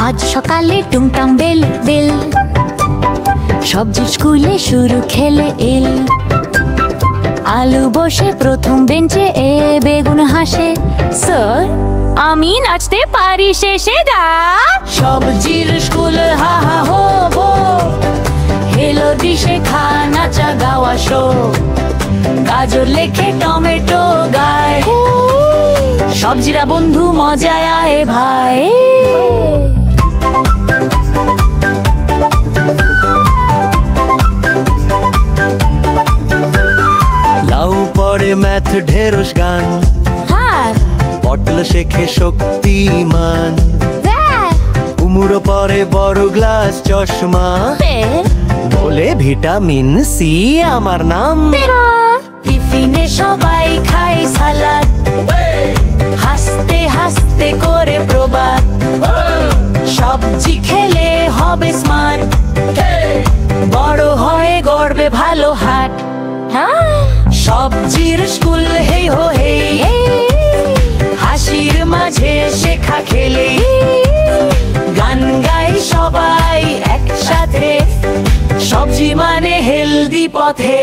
আজ সকালে টুংটাং bell bell, সবজির স্কুলে শুরু খেলে এল। আলু বসে প্রথম বেঞ্চে, এ বেগুন হাসে, স্যার আমি নাচতে পারি শেষে গা। সবজির স্কুল হা হা হো হো, হেলো ডিশে খা নাচা গাওয়া শো। গাজর লেখে টমেটো গায়, সবজিরা বন্ধু মজায় আয় ভাই। লাউ পড়ে ম্যাথ ঢেরস গান, পটল শেখে শক্তিমান। কুমড়ো পরে বড় গ্লাস চশমা, বলে ভিটামিন সি আমার নাম। টিফিনে সবাই খায় সালাদ, হাসতে হাসতে করে প্রবাদ। সবজি খেলে হবে স্মার্ট, বড় হয়ে গড়বে ভালো হাট। সবজির স্কুল হেই হো হেই, হাসির মাঝে শেখা খেলে। গান গাই সবাই একসাথে, সবজি মানে হেলদি পথে।